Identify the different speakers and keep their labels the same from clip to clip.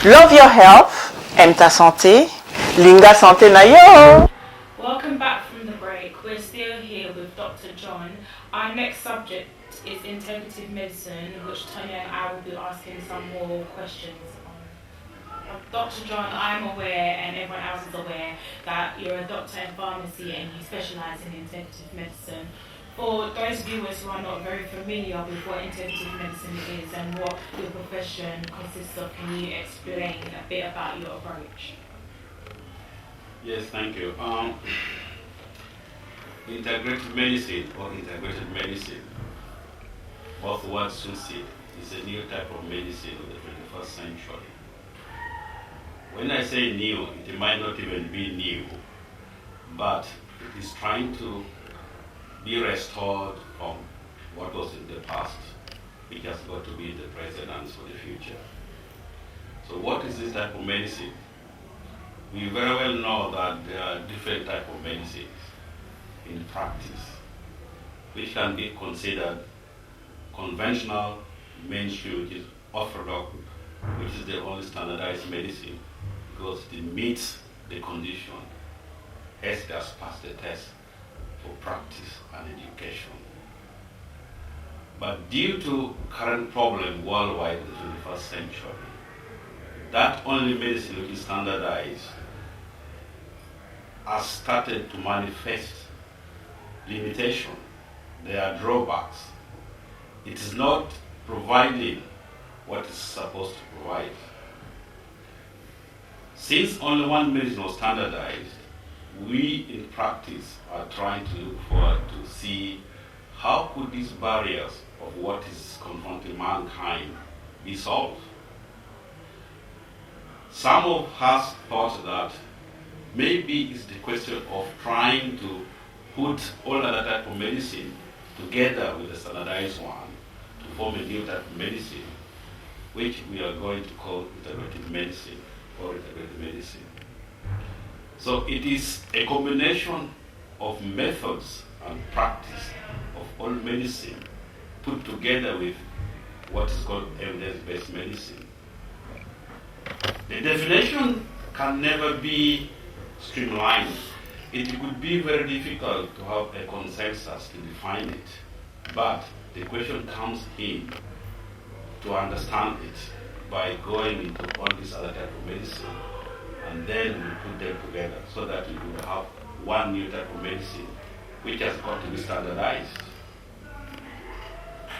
Speaker 1: Love your health, aime ta santé, Linga santé na yo.
Speaker 2: Welcome back from the break. We're still here with Dr. John. Our next subject is integrative medicine, which Tonia and I will be asking some more questions on. Dr. John, I'm aware, and everyone else is aware, that you're a doctor in pharmacy and you specialize in integrative medicine. For those viewers who are not very familiar with what integrative medicine is and what your profession consists of, can you explain a bit about your approach?
Speaker 3: Yes, thank you. Integrative medicine or integrated medicine, both words suit it, is a new type of medicine of the 21st century. When I say new, it might not even be new, but it is trying to be restored from what was in the past, which has got to be the present and for the future. So what is this type of medicine? We very well know that there are different types of medicines in practice, which can be considered conventional, mainstream, which is orthodox, which is the only standardized medicine, because it meets the condition, as it has passed the test for practice and education. But due to current problem worldwide in the 21st century, that only medicine which is standardized has started to manifest limitation. There are drawbacks. It is not providing what it's supposed to provide. Since only one medicine was standardized, we in practice are trying to look forward to see how could these barriers of what is confronting mankind be solved. Some of us thought that maybe it's the question of trying to put all other type of medicine together with the standardized one to form a new type of medicine, which we are going to call integrative medicine or integrative medicine. So it is a combination of methods and practice of all medicine put together with what is called evidence-based medicine. The definition can never be streamlined. It would be very difficult to have a consensus to define it, but the question comes in to understand it by going into all these other type of medicine, and then we put them together so that we will have one new type of medicine which has got to be standardized.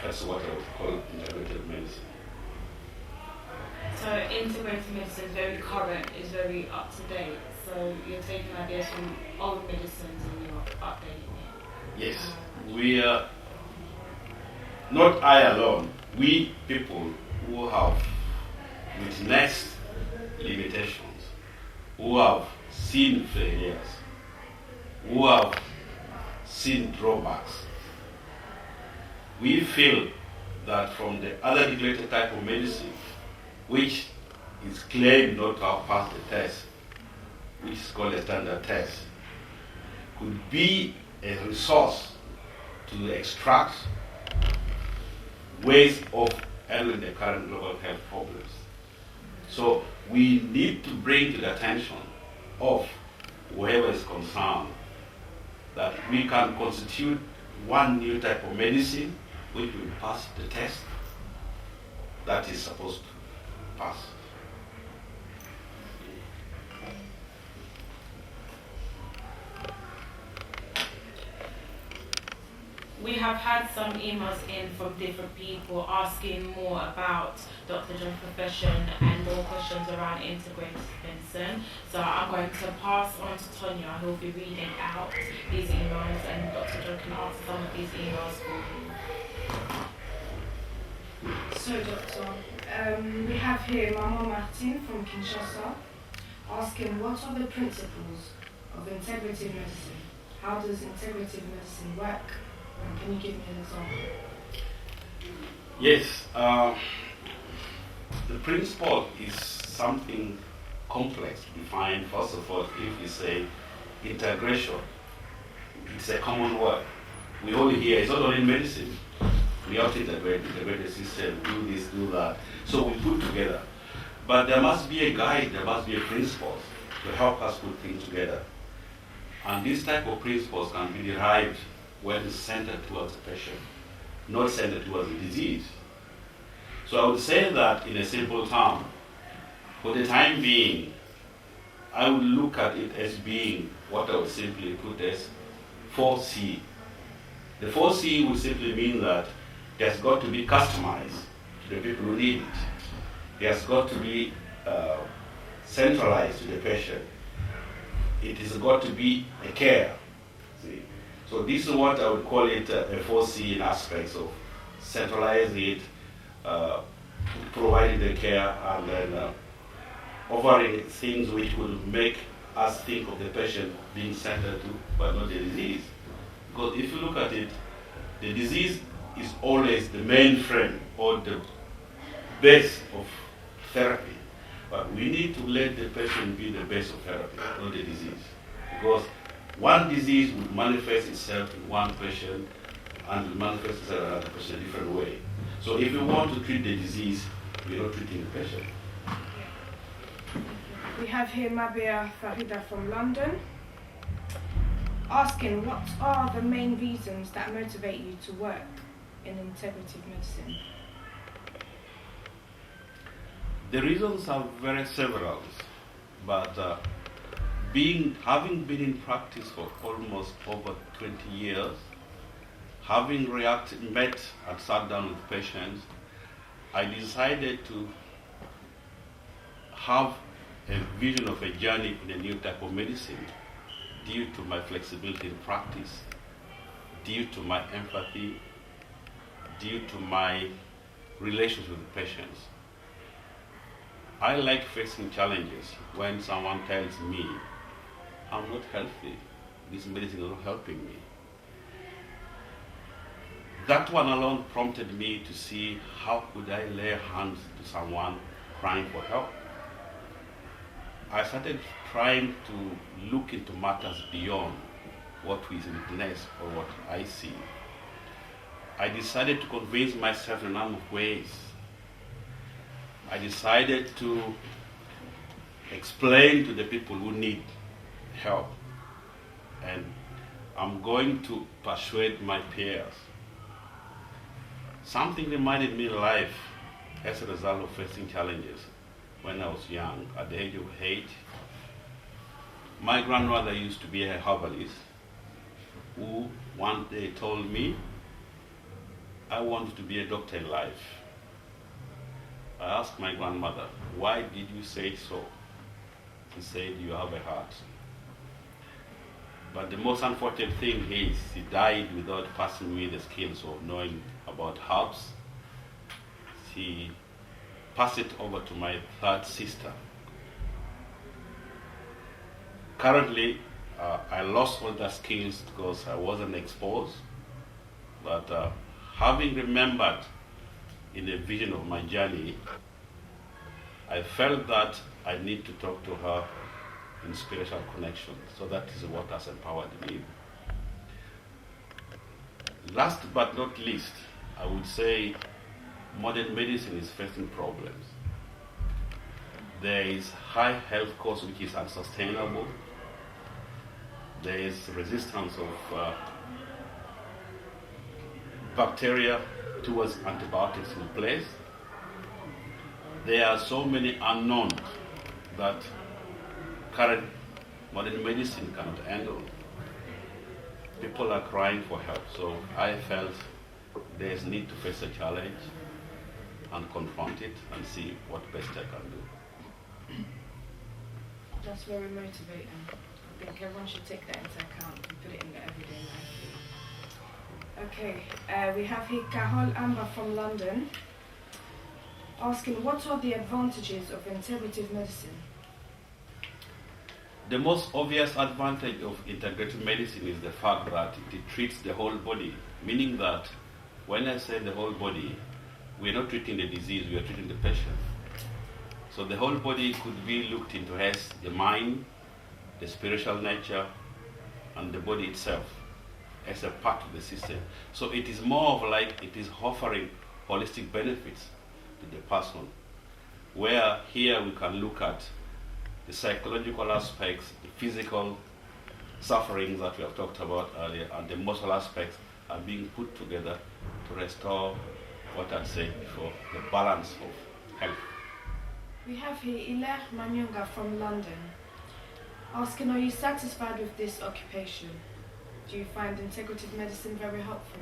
Speaker 3: That's what I would call integrative medicine.
Speaker 2: So integrative medicine is very current, is very up to date. So you're taking ideas from old medicines and you're updating it.
Speaker 3: Yes, we are, not I alone, we people who have witnessed limitations, who have seen failures, who have seen drawbacks. We feel that from the other neglected type of medicine, which is claimed not to have passed the test, which is called a standard test, could be a resource to extract ways of handling the current global health problems. So we need to bring to the attention of whoever is concerned that we can constitute one new type of medicine which will pass the test that is supposed to pass.
Speaker 2: We have had some emails in from different people asking more about Dr. John's profession and more questions around integrative medicine. So I'm going to pass on to Tonia, who will be reading out these emails, and Dr. John can answer some of these emails for you.
Speaker 4: So, Doctor, we have here Mama Martin from Kinshasa asking, what are the principles of integrative medicine? How does integrative medicine work? Can you give me an example?
Speaker 3: Yes, the principle is something complex to define. First of all, if we say integration, it's a common word. We only hear, it's not only in medicine. We have to integrate the system, do this, do that. So we put together. But there must be a guide, there must be a principle to help us put things together. And this type of principles can be derived when centered towards the patient, not centered towards the disease. So I would say that in a simple term, for the time being, I would look at it as being what I would simply put as 4C. The 4C would simply mean that it has got to be customized to the people who need it. It has got to be centralized to the patient. It has got to be a care. See? So this is what I would call it a 4C in aspects of centralize it, providing the care, and then offering things which will make us think of the patient being centered to, but not the disease. Because if you look at it, the disease is always the main frame or the base of therapy. But we need to let the patient be the base of therapy, not the disease. Because one disease will manifest itself in one patient and will manifest itself in another patient in a different way. So if you want to treat the disease, we're not treating the patient.
Speaker 4: We have here Mabia Farida from London asking, what are the main reasons that motivate you to work in integrative medicine?
Speaker 3: The reasons are very several, but having been in practice for almost over 20 years, having met and sat down with patients, I decided to have a vision of a journey in a new type of medicine due to my flexibility in practice, due to my empathy, due to my relations with the patients. I like facing challenges when someone tells me, I'm not healthy, this medicine is not helping me. That one alone prompted me to see how could I lay hands to someone crying for help. I started trying to look into matters beyond what is witnessed or what I see. I decided to convince myself in a number of ways. I decided to explain to the people who need help, and I'm going to persuade my peers. Something reminded me of life as a result of facing challenges. When I was young, at the age of 8, my grandmother used to be a herbalist who one day told me, I wanted to be a doctor in life. I asked my grandmother, why did you say so? She said, you have a heart. But the most unfortunate thing is, she died without passing me the skills of knowing about herbs. She passed it over to my third sister. Currently, I lost all the skills because I wasn't exposed. But having remembered in a vision of my journey, I felt that I need to talk to her in spiritual connection. So that is what has empowered me. Last but not least, I would say modern medicine is facing problems. There is high health cost which is unsustainable. There is resistance of bacteria towards antibiotics in place. There are so many unknowns that current modern medicine cannot handle. People are crying for help, so I felt there is need to face a challenge and confront it and see what best I can do.
Speaker 4: That's very motivating. I think everyone should take that into account and put it in their everyday life. Okay, we have here Carol Amber from London asking, what are the advantages of integrative medicine?
Speaker 3: The most obvious advantage of integrative medicine is the fact that it treats the whole body, meaning that when I say the whole body, we're not treating the disease, we are treating the patient. So the whole body could be looked into as the mind, the spiritual nature, and the body itself as a part of the system. So it is more of like it is offering holistic benefits to the person. where here we can look at the psychological aspects, the physical sufferings that we have talked about earlier, and the emotional aspects are being put together to restore what I'd said before, the balance of health.
Speaker 4: We have here Iler Manyonga from London asking, are you satisfied with this occupation? Do you find integrative medicine very helpful?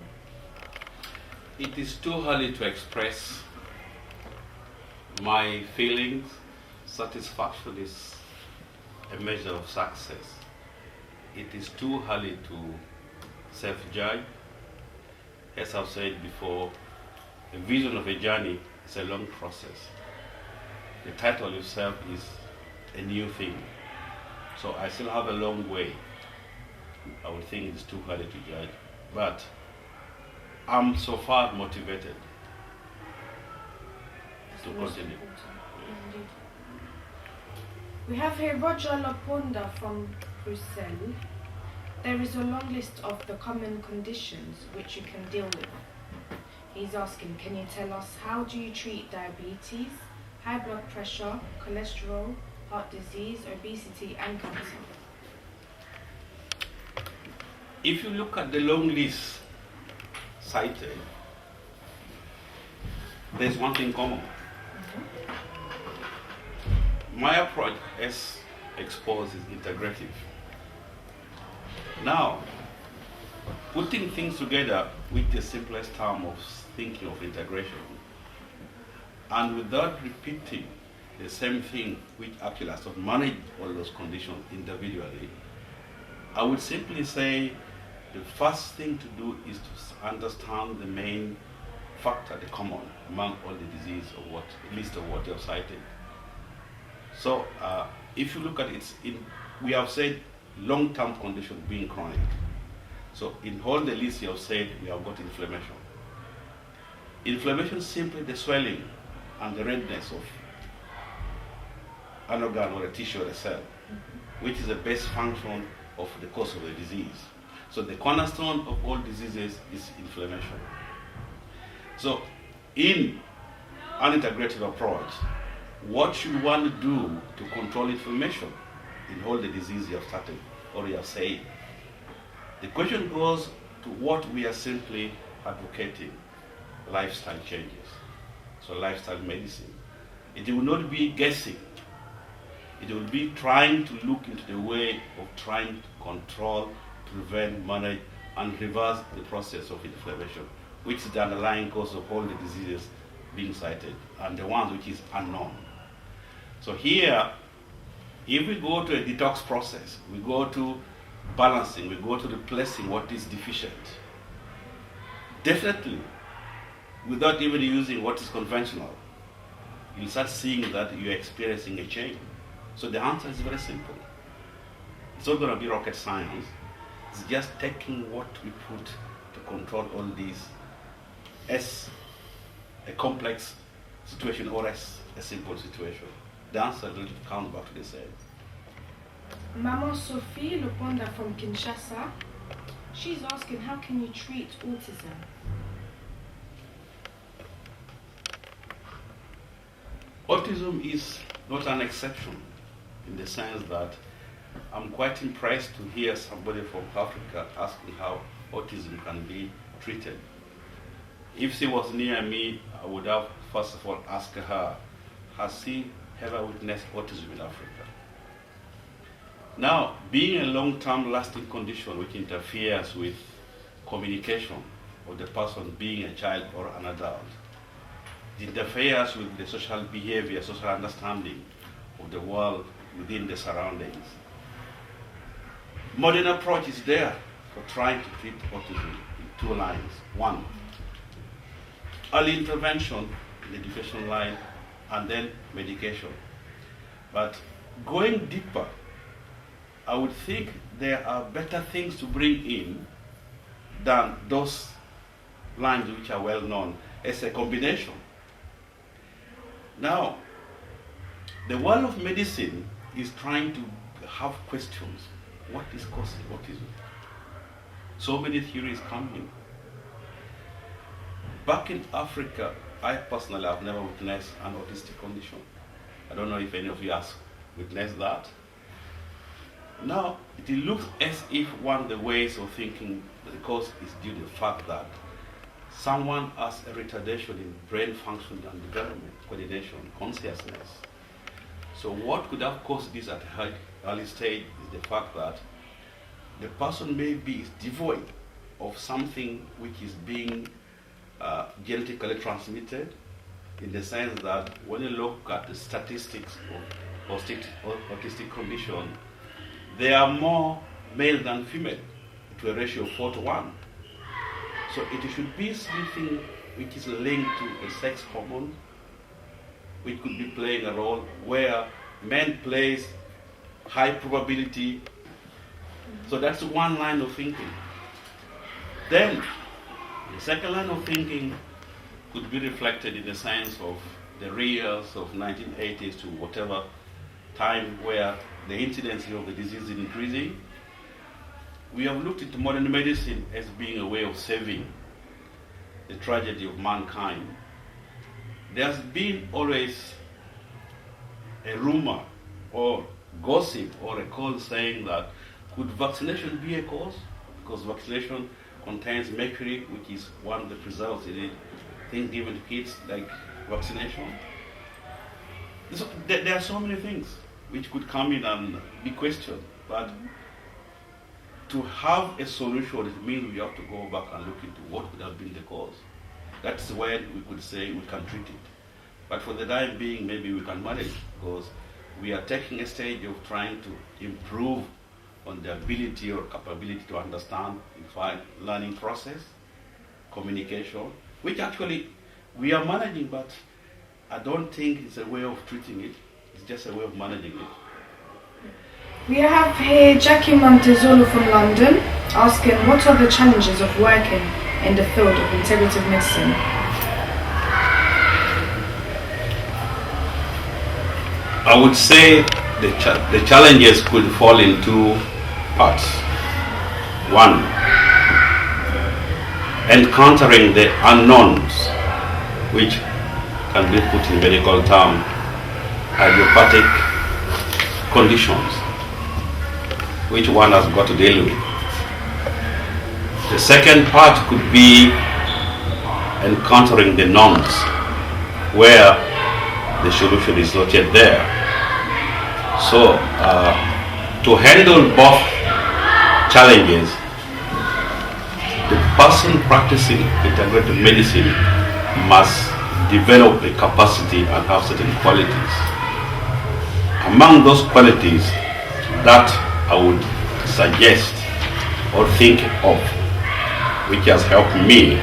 Speaker 3: It is too early to express my feelings. Satisfaction is a measure of success. It is too early to self-judge. As I've said before, a vision of a journey is a long process. The title itself is a new thing. So I still have a long way. I would think it's too early to judge. But I'm so far motivated to continue.
Speaker 4: Indeed. We have here Roger Laponda from Brussels. There is a long list of the common conditions which you can deal with. He's asking, can you tell us how do you treat diabetes, high blood pressure, cholesterol, heart disease, obesity and cancer?
Speaker 3: If you look at the long list cited, there's one thing common. My approach, as exposed, is integrative. Now, putting things together with the simplest term of thinking of integration, and without repeating the same thing which actually has to manage all those conditions individually, I would simply say the first thing to do is to understand the main factor, the common among all the disease of what, list of what you have cited. So if you look at it, we have said long-term condition being chronic. So in all the list you have said, we have got inflammation. Inflammation is simply the swelling and the redness of an organ or a tissue or a cell, which is the base function of the cause of the disease. So the cornerstone of all diseases is inflammation. So in an integrative approach, what should one do to control inflammation in all the diseases you have started or you have said? The question goes to what we are simply advocating, lifestyle changes. So lifestyle medicine. It will not be guessing. It will be trying to look into the way of trying to control, prevent, manage, and reverse the process of inflammation, which is the underlying cause of all the diseases being cited, and the ones which is unknown. So here, if we go to a detox process, we go to balancing, we go to replacing what is deficient, definitely, without even using what is conventional, you start seeing that you're experiencing a change. So the answer is very simple. It's not going to be rocket science. It's just taking what we put to control all these as a complex situation or as a simple situation. The answer really comes back to the same.
Speaker 4: Mama Sophie Luponda from Kinshasa, she's asking, how can you treat autism?
Speaker 3: Autism is not an exception in the sense that I'm quite impressed to hear somebody from Africa asking how autism can be treated. If she was near me, I would have first of all asked her, has she ever witnessed autism in Africa? Now, being a long-term lasting condition which interferes with communication of the person being a child or an adult, it interferes with the social behavior, social understanding of the world within the surroundings. Modern approach is there for trying to treat autism in two lines. One, early intervention in the education line, and then medication. But going deeper, I would think there are better things to bring in than those lines which are well known as a combination. Now, the world of medicine is trying to have questions. What is causing autism? So many theories coming. Back in Africa, I personally have never witnessed an autistic condition. I don't know if any of you have witnessed that. Now, it looks as if one of the ways of thinking the cause is due to the fact that someone has a retardation in brain function and development, coordination, consciousness. So what could have caused this at an early stage is the fact that the person maybe is devoid of something which is being genetically transmitted, in the sense that when you look at the statistics of autistic condition, they are more male than female, to a ratio of 4:1. So it should be something which is linked to a sex hormone, which could be playing a role where men plays high probability. So that's one line of thinking. Then the second line of thinking could be reflected in the science of the years of 1980s to whatever time where the incidence of the disease is increasing. We have looked into modern medicine as being a way of saving the tragedy of mankind. There's been always a rumor or gossip or a call saying that could vaccination be a cause? Because vaccination contains mercury, which is one of the preservatives in it. Things given to kids like vaccination. So there are so many things which could come in and be questioned. But to have a solution, it means we have to go back and look into what could have been the cause. That's when we could say we can treat it. But for the time being, maybe we can manage, because we are taking a stage of trying to improve on the ability or capability to understand, in fact, learning process, communication, which actually we are managing, but I don't think it's a way of treating it. It's just a way of managing it.
Speaker 4: We have here Jackie Montezolo from London asking, what are the challenges of working in the field of integrative medicine?
Speaker 3: I would say the challenges could fall in two parts. One, encountering the unknowns, which can be put in medical terms, idiopathic conditions, which one has got to deal with. The second part could be encountering the knowns, where the solution is not yet there. So, to handle both challenges, the person practicing integrative medicine must develop a capacity and have certain qualities. Among those qualities that I would suggest or think of, which has helped me,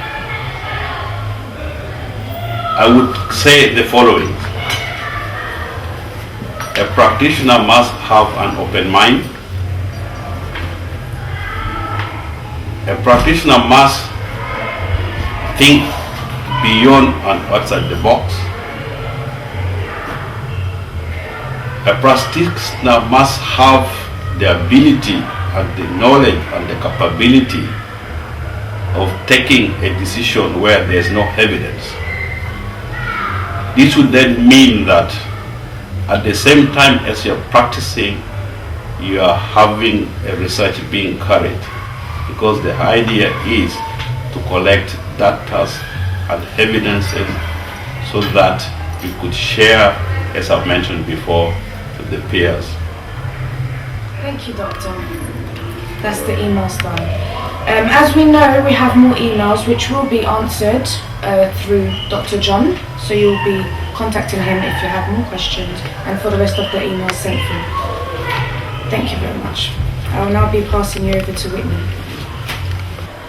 Speaker 3: I would say the following. A practitioner must have an open mind. A practitioner must think beyond and outside the box. A practitioner must have the ability and the knowledge and the capability of taking a decision where there is no evidence. This would then mean that at the same time as you're practicing, you are having a research being carried, because the idea is to collect data and evidences so that you could share, as I've mentioned before, to the peers.
Speaker 4: Thank you, Doctor. That's the emails done. As we know, we have more emails which will be answered through Dr. John, so you'll be contacting him if you have more questions, and for the rest of the emails sent through. Thank you very much. I will now be passing you over to Whitney.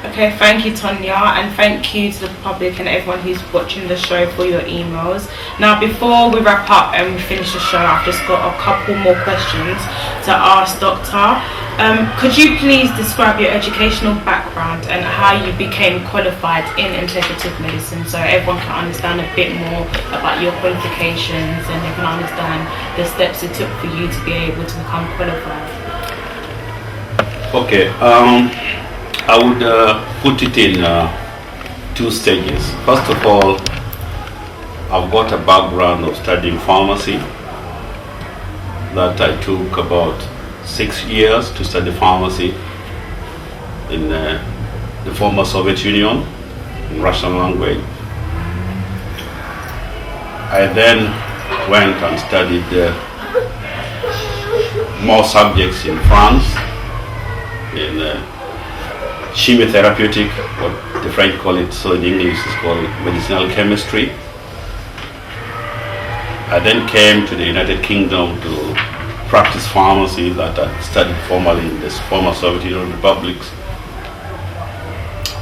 Speaker 2: Okay, thank you, Tonya, and thank you to the public and everyone who's watching the show for your emails. Now, before we wrap up and we finish the show, I've just got a couple more questions to ask Doctor. Could you please describe your educational background and how you became qualified in integrative medicine, so everyone can understand a bit more about your qualifications and they can understand the steps it took for you to be able to become qualified?
Speaker 3: Okay. I would put it in two stages. First of all, I've got a background of studying pharmacy that I took about 6 years to study pharmacy in the former Soviet Union in Russian language. I then went and studied more subjects in France, in chemotherapeutic, what the French call it, so in English it's called medicinal chemistry. I then came to the United Kingdom to practice pharmacy that I studied formally in the former Soviet Union republics.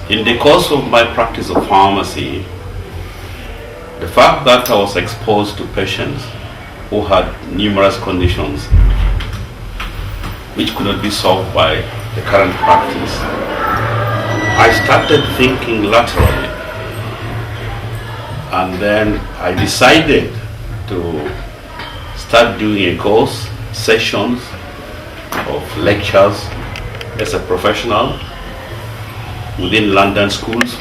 Speaker 3: In the course of my practice of pharmacy, the fact that I was exposed to patients who had numerous conditions which could not be solved by the current practice, I started thinking laterally, and then I decided to start doing a course, sessions of lectures as a professional within London schools.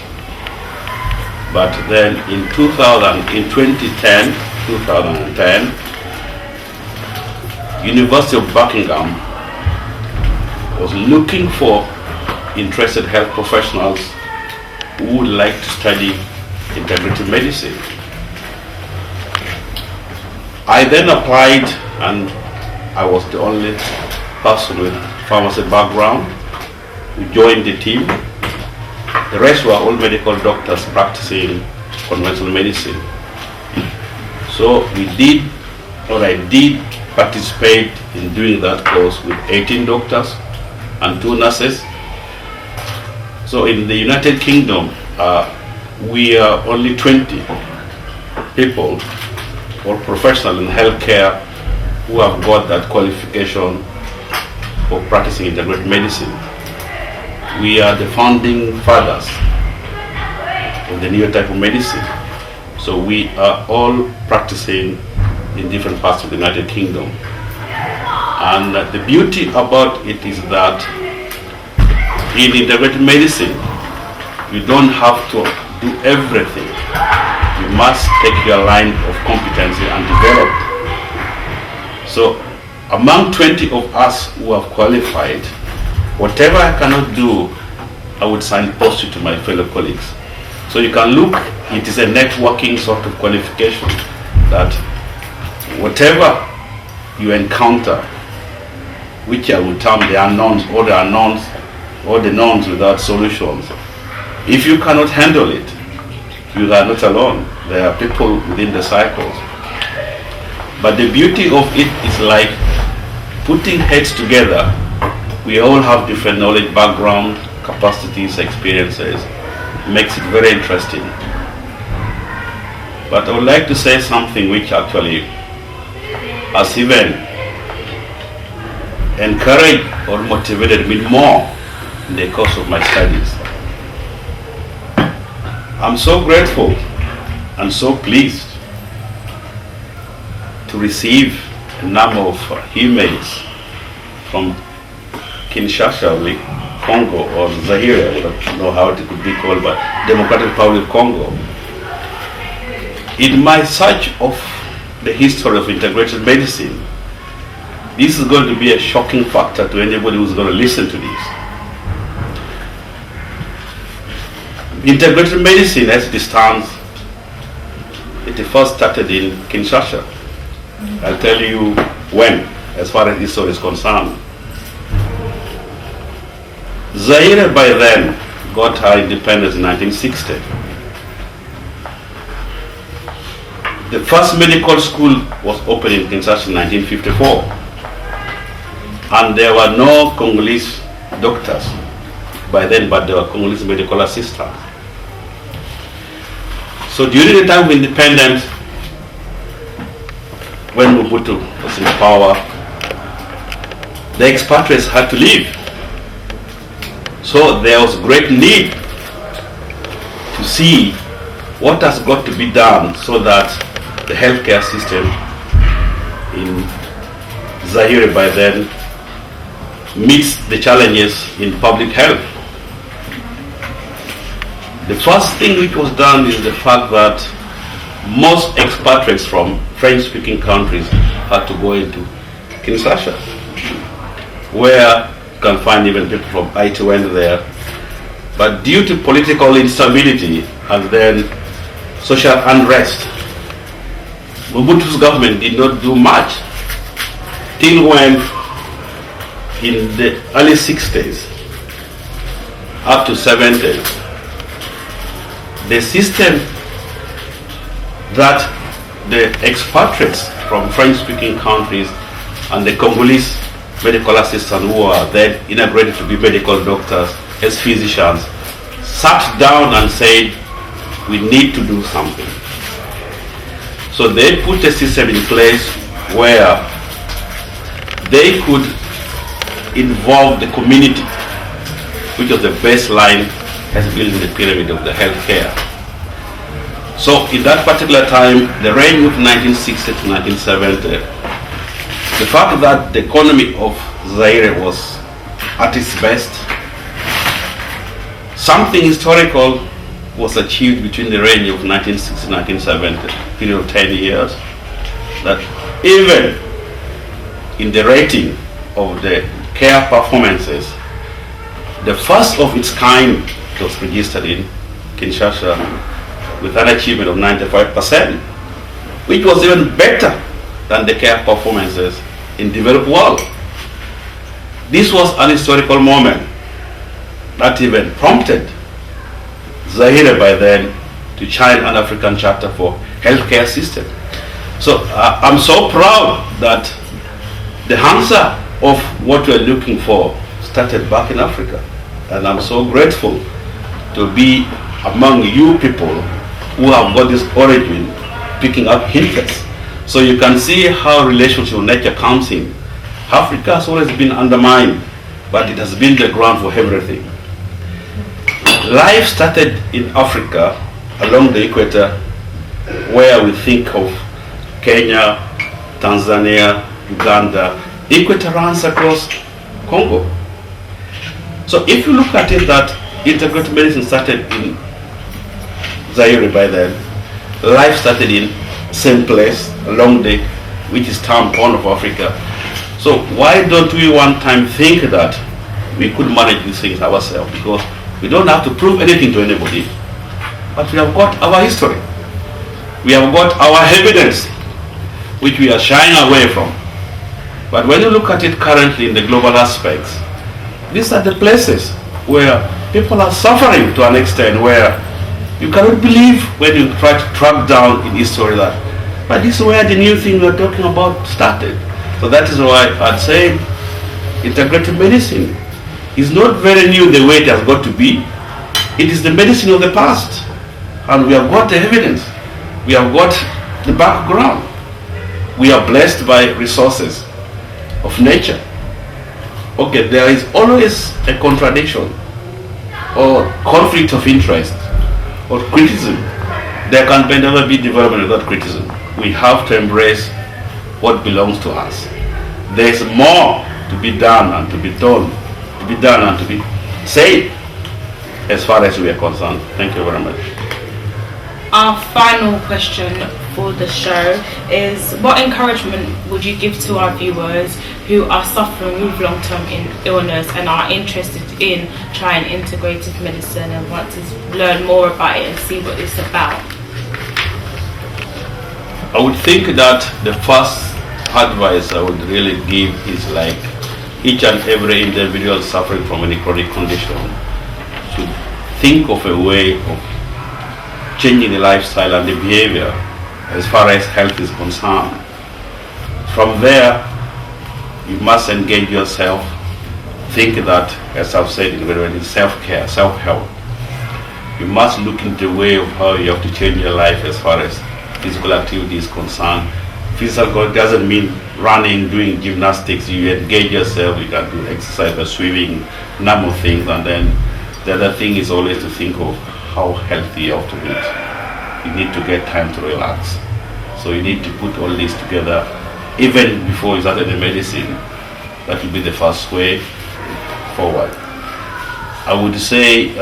Speaker 3: But then in 2010, University of Buckingham was looking for interested health professionals who would like to study integrative medicine. I then applied, and I was the only person with pharmacy background who joined the team. The rest were all medical doctors practicing conventional medicine. So I did participate in doing that course with 18 doctors and 2 nurses. So in the United Kingdom, we are only 20 people or professionals in healthcare who have got that qualification for practicing integrative medicine. We are the founding fathers of the new type of medicine. So we are all practicing in different parts of the United Kingdom. And the beauty about it is that in integrative medicine, you don't have to do everything. You must take your line of competency and develop. So among 20 of us who have qualified, whatever I cannot do, I would signpost you to my fellow colleagues. So you can look, it is a networking sort of qualification that whatever you encounter, which I would term the unknowns or the unknowns or the knowns without solutions, if you cannot handle it, you are not alone. There are people within the cycles. But the beauty of it is like putting heads together. We all have different knowledge, background, capacities, experiences. It makes it very interesting. But I would like to say something which actually has even encouraged or motivated me more in the course of my studies. I'm so grateful and so pleased to receive a number of emails from Kinshasa, Congo, or Zaire, I don't know how it could be called, but Democratic Republic of Congo. In my search of the history of integrative medicine, this is going to be a shocking factor to anybody who's going to listen to this. Integrative medicine, as it stands, it first started in Kinshasa. I'll tell you when, as far as history is concerned. Zaire by then got her independence in 1960. The first medical school was opened in Kinshasa in 1954. And there were no Congolese doctors by then, but there were Congolese medical assistants. So during the time of independence, when Mobutu was in power, the expatriates had to leave. So there was great need to see what has got to be done so that the healthcare system in Zaire by then meets the challenges in public health. The first thing which was done is the fact that most expatriates from French-speaking countries had to go into Kinshasa, where you can find even people from IT went there. But due to political instability and then social unrest, Mobutu's government did not do much till when in the early 60s up to 70s, the system that the expatriates from French-speaking countries and the Congolese medical assistants who are then integrated to be medical doctors as physicians sat down and said, we need to do something. So they put a system in place where they could involve the community, which was the baseline as built in the pyramid of the healthcare. So in that particular time, the range of 1960 to 1970, the fact that the economy of Zaire was at its best, something historical was achieved between the range of 1960 and 1970, period of 10 years, that even in the rating of the care performances, the first of its kind was registered in Kinshasa with an achievement of 95%, which was even better than the care performances in developed world. This was an historical moment that even prompted Zaire by then to join an African Charter for Healthcare System. So I'm so proud that the answer of what we're looking for started back in Africa. And I'm so grateful to be among you people who have got this origin picking up interest. So you can see how relationship with nature comes in. Africa has always been undermined, but it has been the ground for everything. Life started in Africa along the equator, where we think of Kenya, Tanzania, Uganda. The equator runs across Congo. So if you look at it, that integrative medicine started in Zaire by then, life started in same place along the, which is termed Horn of Africa. So why don't we one time think that we could manage these things ourselves? Because we don't have to prove anything to anybody, but we have got our history. We have got our evidence, which we are shying away from. But when you look at it currently in the global aspects, these are the places where people are suffering to an extent where you cannot believe when you try to track down in history that, but this is where the new thing we're talking about started. So that is why I'd say integrative medicine is not very new the way it has got to be. It is the medicine of the past. And we have got the evidence. We have got the background. We are blessed by resources of nature. Okay, there is always a contradiction or conflict of interest or criticism. There can never be development without criticism. We have to embrace what belongs to us. There is more to be done and to be done, and to be said as far as we are concerned. Thank you very much.
Speaker 2: Our final question for the show is, what encouragement would you give to our viewers who are suffering with long-term illness and are interested in trying integrative medicine and want to learn more about it and see what it's about?
Speaker 3: I would think that the first advice I would really give is like each and every individual suffering from any chronic condition should think of a way of changing the lifestyle and the behavior as far as health is concerned. From there, you must engage yourself. Think that, as I've said in very well, self-care, self-help. You must look into the way of how you have to change your life as far as physical activity is concerned. Physical doesn't mean running, doing gymnastics. You engage yourself, you can do exercise by swimming, number of things, and then the other thing is always to think of how healthy you have to eat. You need to get time to relax. So you need to put all this together even before you start the medicine. That will be the first way forward. I would say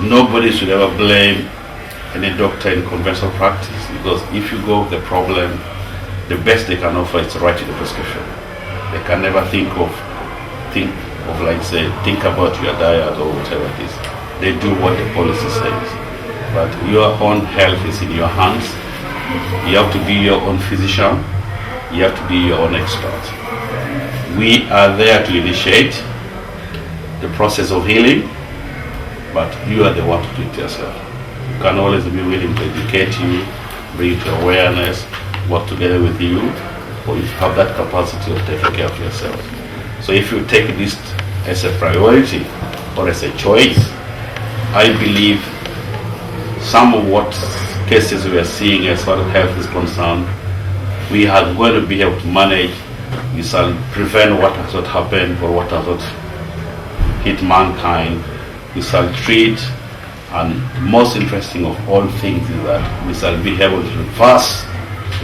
Speaker 3: nobody should ever blame any doctor in conventional practice, because if you go with the problem, the best they can offer is to write you the prescription. They can never think about your diet or whatever it is. They do what the policy says. But your own health is in your hands. You have to be your own physician. You have to be your own expert. We are there to initiate the process of healing, but you are the one to do it yourself. You can always be willing to educate you, bring you to awareness, work together with you, or you have that capacity of taking care of yourself. So if you take this as a priority or as a choice, I believe some of what cases we are seeing as far as health is concerned, we are going to be able to manage. We shall prevent what has not happened or what has not hit mankind. We shall treat, and most interesting of all things is that we shall be able to reverse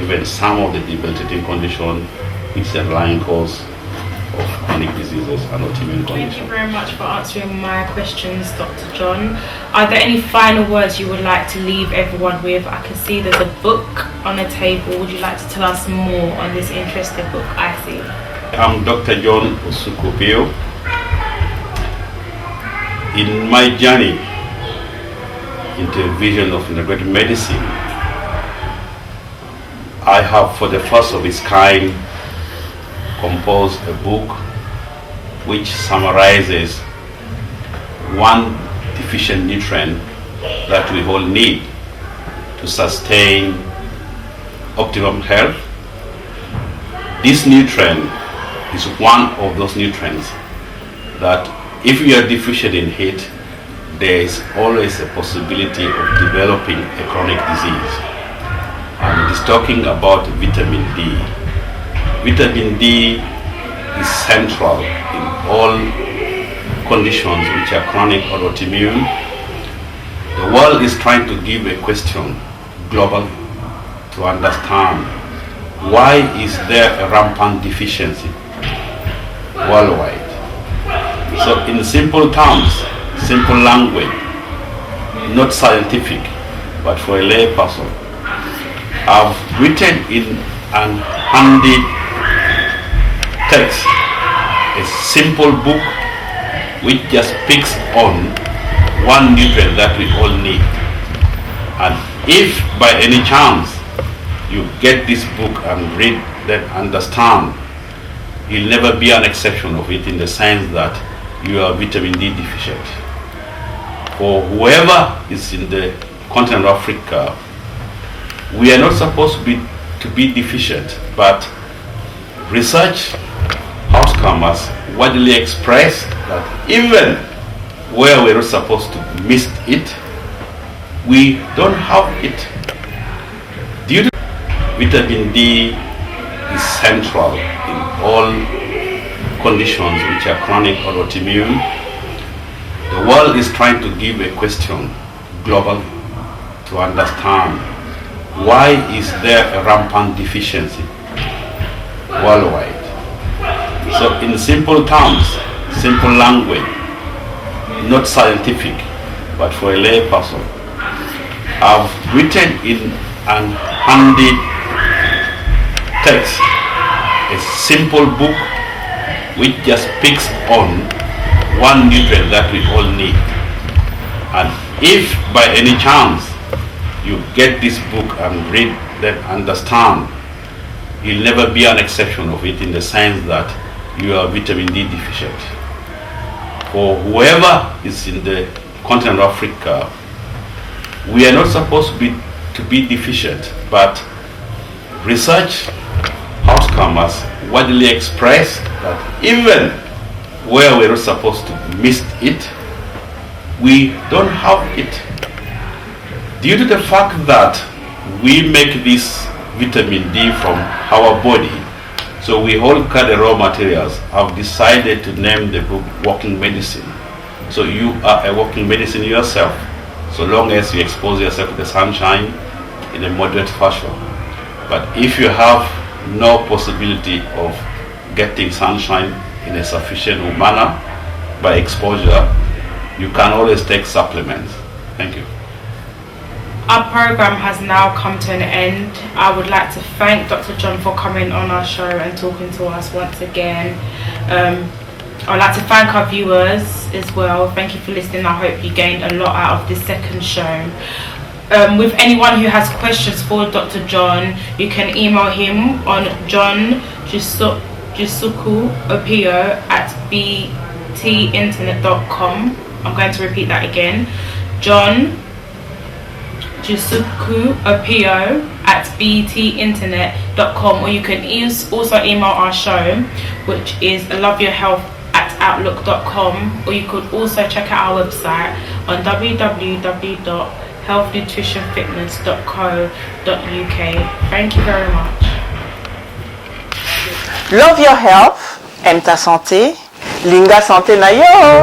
Speaker 3: even some of the debilitating conditions which is the underlying cause of chronic diseases and autoimmune conditions.
Speaker 2: Thank you very much for answering my questions, Dr. John. Are there any final words you would like to leave everyone with? I can see there's a book on the table. Would you like to tell us more on this interesting book I see?
Speaker 3: I'm Dr. John OSUKU. In my journey into a vision of integrative medicine, I have, for the first of its kind, composed a book which summarizes one deficient nutrient that we all need to sustain optimum health. This nutrient is one of those nutrients that if you are deficient in it, there is always a possibility of developing a chronic disease. And it is talking about vitamin D. Vitamin D is central in all conditions which are chronic or autoimmune. The world is trying to give a question global to understand why is there a rampant deficiency worldwide. So in simple terms, simple language, not scientific, but for a lay person, I've written in an handy text a simple book which just picks on one nutrient that we all need. And if by any chance you get this book and read, then understand, you'll never be an exception of it in the sense that you are vitamin D deficient. For whoever is in the continent of Africa, we are not supposed to be deficient, but research outcomes widely express that even where we're not supposed to miss it, we don't have it. Due to vitamin D is central in all conditions which are chronic or autoimmune. The world is trying to give a question global to understand why is there a rampant deficiency worldwide. So in simple terms, simple language, not scientific, but for a lay person, I've written in an handy text a simple book which just picks on one nutrient that we all need. And if by any chance you get this book and read, then understand, you'll never be an exception of it in the sense that you are vitamin D deficient. For whoever is in the continent of Africa, we are not supposed to be deficient, but research outcomes widely express that even where we're not supposed to miss it, we don't have it. Due to the fact that we make this vitamin D from our body, so we all cut the raw materials. I've decided to name the book Walking Medicine. So you are a walking medicine yourself, so long as you expose yourself to the sunshine in a moderate fashion. But if you have no possibility of getting sunshine in a sufficient manner by exposure, you can always take supplements. Thank you.
Speaker 2: Our program has now come to an end. I would like to thank Dr. John for coming on our show and talking to us once again. I'd like to thank our viewers as well. Thank you for listening. I hope you gained a lot out of this second show. With anyone who has questions for Dr. John, you can email him on johnjusukuopio@btinternet.com. I'm going to repeat that again. johnjusukuopio@btinternet.com, or you can also email our show, which is loveyourhealth@outlook.com, or you could also check out our website on www.healthnutritionfitness.co.uk. Thank you very much.
Speaker 1: Love your health, aime ta santé, linga santé na yo.